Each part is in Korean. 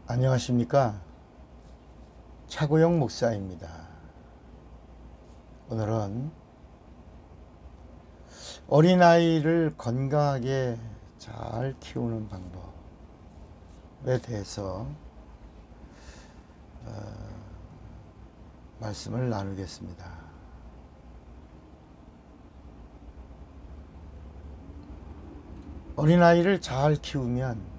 안녕하십니까. 차고영 목사입니다. 오늘은 어린아이를 건강하게 잘 키우는 방법에 대해서 말씀을 나누겠습니다. 어린아이를 잘 키우면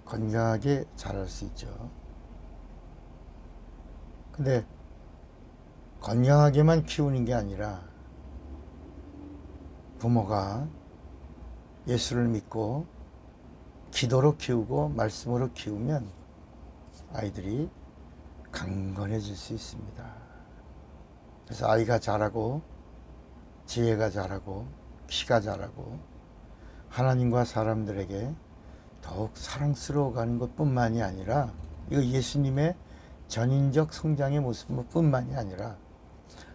건강하게 자랄 수 있죠. 근데 건강하게만 키우는 게 아니라 부모가 예수를 믿고 기도로 키우고 말씀으로 키우면 아이들이 강건해질 수 있습니다. 그래서 아이가 자라고 지혜가 자라고 키가 자라고 하나님과 사람들에게 더욱 사랑스러워가는 것뿐만이 아니라 이거 예수님의 전인적 성장의 모습뿐만이 아니라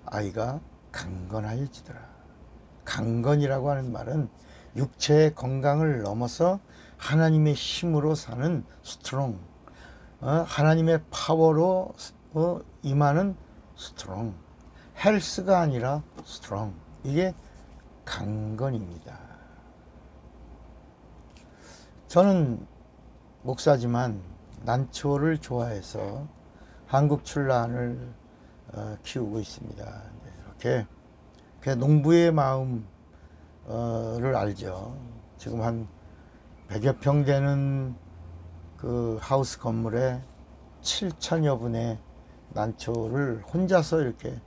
아이가 강건하여지더라. 강건이라고 하는 말은 육체의 건강을 넘어서 하나님의 힘으로 사는 스트롱, 하나님의 파워로 임하는 스트롱, 헬스가 아니라 스트롱, 이게 강건입니다. 저는 목사지만 난초를 좋아해서 한국 출란을 키우고 있습니다. 이렇게 농부의 마음을 알죠. 지금 한 100여 평 되는 그 하우스 건물에 7천여 분의 난초를 혼자서 이렇게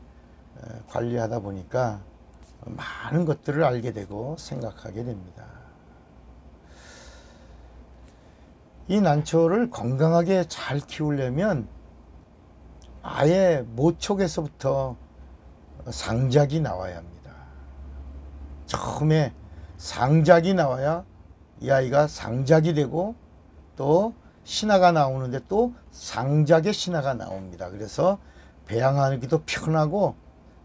관리하다 보니까 많은 것들을 알게 되고 생각하게 됩니다. 이 난초를 건강하게 잘 키우려면 아예 모촉에서부터 상작이 나와야 합니다. 처음에 상작이 나와야 이 아이가 상작이 되고 또 신화가 나오는데 또 상작의 신화가 나옵니다. 그래서 배양하기도 편하고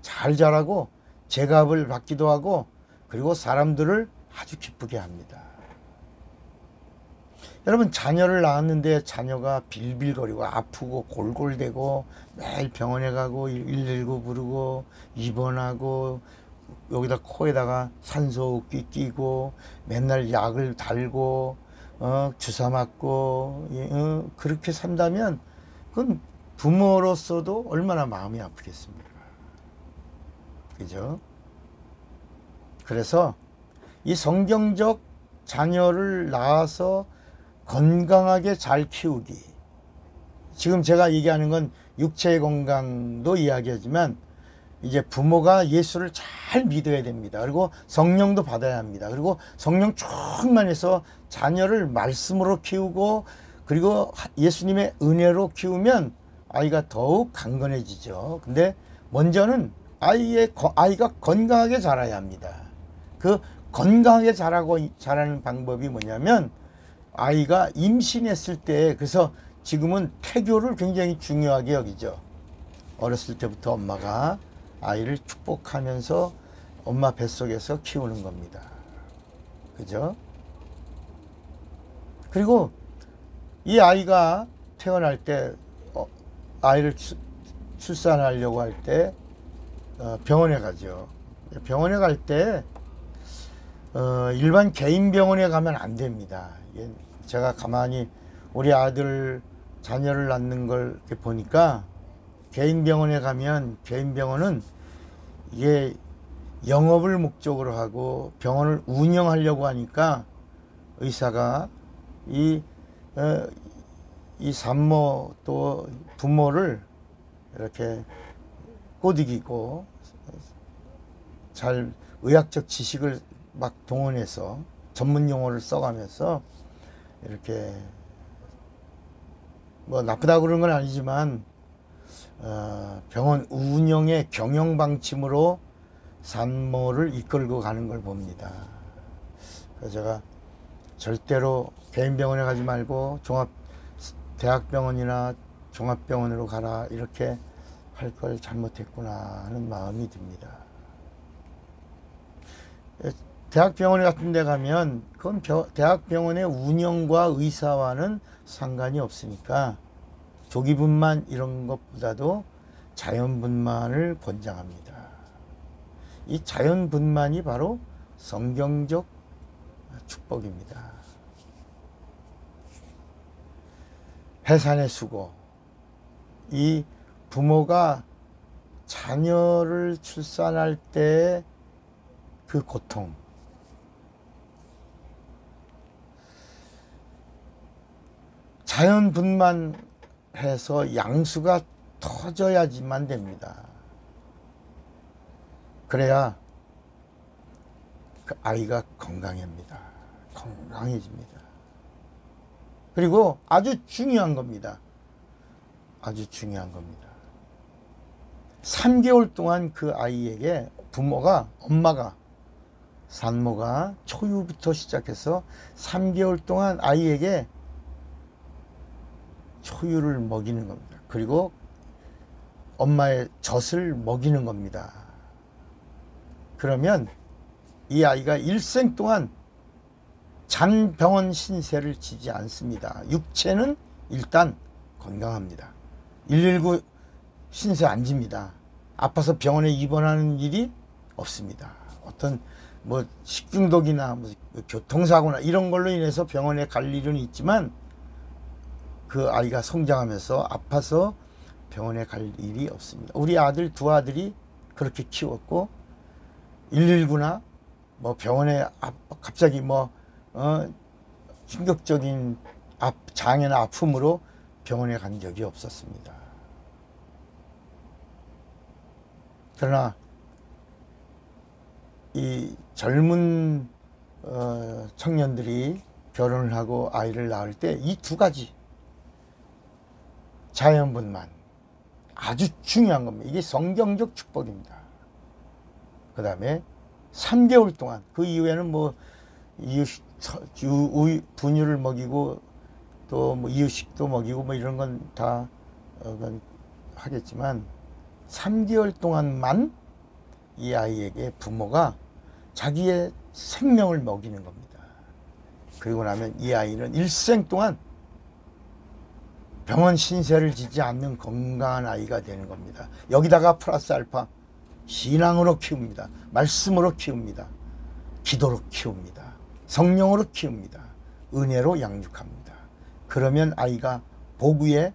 잘 자라고 제값을 받기도 하고 그리고 사람들을 아주 기쁘게 합니다. 여러분, 자녀를 낳았는데 자녀가 빌빌거리고 아프고 골골대고 매일 병원에 가고 119 부르고 입원하고 여기다 코에다가 산소호흡기 끼고 맨날 약을 달고 주사 맞고 그렇게 산다면 그건 부모로서도 얼마나 마음이 아프겠습니까? 그죠? 그래서 이 성경적 자녀를 낳아서 건강하게 잘 키우기. 지금 제가 얘기하는 건 육체의 건강도 이야기하지만 이제 부모가 예수를 잘 믿어야 됩니다. 그리고 성령도 받아야 합니다. 그리고 성령 충만해서 자녀를 말씀으로 키우고 그리고 예수님의 은혜로 키우면 아이가 더욱 강건해지죠. 근데 먼저는 아이가 건강하게 자라야 합니다. 그 건강하게 자라는 방법이 뭐냐면 아이가 임신했을 때, 그래서 지금은 태교를 굉장히 중요하게 여기죠. 어렸을 때부터 엄마가 아이를 축복하면서 엄마 뱃속에서 키우는 겁니다. 그죠? 그리고 이 아이가 태어날 때 아이를 출산하려고 할 때 병원에 가죠. 병원에 갈 때 일반 개인 병원에 가면 안 됩니다. 제가 가만히 우리 아들 자녀를 낳는 걸 보니까 개인 병원에 가면 개인 병원은 이게 영업을 목적으로 하고 병원을 운영하려고 하니까 의사가 이 산모 또 부모를 이렇게 꼬드기고 잘 의학적 지식을 막 동원해서 전문 용어를 써가면서 이렇게 뭐 나쁘다고 그런 건 아니지만 병원 운영의 경영 방침으로 산모를 이끌고 가는 걸 봅니다. 그래서 제가 절대로 개인 병원에 가지 말고 대학병원이나 종합병원으로 가라 이렇게 할 걸 잘못했구나 하는 마음이 듭니다. 대학병원 같은 데 가면 그건 대학병원의 운영과 의사와는 상관이 없으니까 조기분만 이런 것보다도 자연분만을 권장합니다. 이 자연분만이 바로 성경적 축복입니다. 해산의 수고, 이 부모가 자녀를 출산할 때의 그 고통, 자연분만해서 양수가 터져야지만 됩니다. 그래야 그 아이가 건강해집니다. 그리고 아주 중요한 겁니다. 아주 중요한 겁니다. 3개월 동안 그 아이에게 엄마가, 산모가 초유부터 시작해서 3개월 동안 아이에게 초유를 먹이는 겁니다. 그리고 엄마의 젖을 먹이는 겁니다. 그러면 이 아이가 일생 동안 잔병원 신세를 지지 않습니다. 육체는 일단 건강합니다. 119 신세 안 집니다. 아파서 병원에 입원하는 일이 없습니다. 어떤 뭐 식중독이나 뭐 교통사고나 이런 걸로 인해서 병원에 갈 일은 있지만 그 아이가 성장하면서 아파서 병원에 갈 일이 없습니다. 우리 아들 두 아들이 그렇게 키웠고 119나 뭐 병원에 갑자기 충격적인 장애나 아픔으로 병원에 간 적이 없었습니다. 그러나 이 젊은 청년들이 결혼을 하고 아이를 낳을 때 이 두 가지 자연분만 아주 중요한 겁니다. 이게 성경적 축복입니다. 그 다음에 3개월 동안, 그 이후에는 뭐 분유를 먹이고 또 뭐 이유식도 먹이고 뭐 이런 건 다 하겠지만 3개월 동안만 이 아이에게 부모가 자기의 생명을 먹이는 겁니다. 그리고 나면 이 아이는 일생 동안 병원 신세를 지지 않는 건강한 아이가 되는 겁니다. 여기다가 플러스 알파 신앙으로 키웁니다. 말씀으로 키웁니다. 기도로 키웁니다. 성령으로 키웁니다. 은혜로 양육합니다. 그러면 아이가 복 위에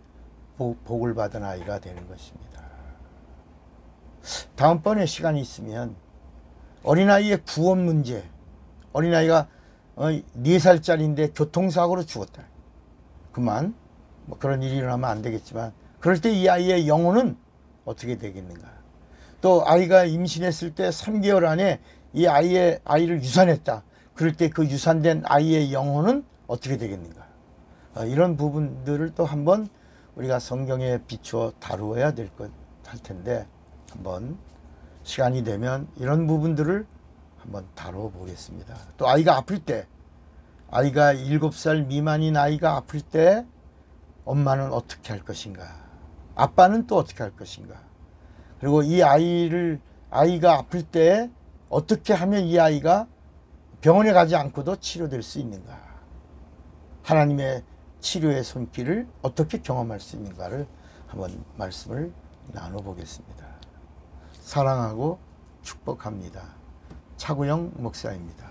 복을 받은 아이가 되는 것입니다. 다음번에 시간이 있으면 어린아이의 구원 문제, 어린아이가 4살짜리인데 교통사고로 죽었다. 그만 뭐 그런 일이 일어나면 안 되겠지만 그럴 때 이 아이의 영혼은 어떻게 되겠는가. 또 아이가 임신했을 때 3개월 안에 이 아이를 유산했다. 그럴 때 그 유산된 아이의 영혼은 어떻게 되겠는가. 이런 부분들을 또 한번 우리가 성경에 비추어 다루어야 될 것 할 텐데 한번 시간이 되면 이런 부분들을 한번 다뤄보겠습니다. 또 아이가 아플 때, 아이가 7살 미만인 아이가 아플 때 엄마는 어떻게 할 것인가, 아빠는 또 어떻게 할 것인가, 그리고 이 아이가 아플 때 어떻게 하면 이 아이가 병원에 가지 않고도 치료될 수 있는가, 하나님의 치료의 손길을 어떻게 경험할 수 있는가를 한번 말씀을 나눠보겠습니다. 사랑하고 축복합니다. 차구영 목사입니다.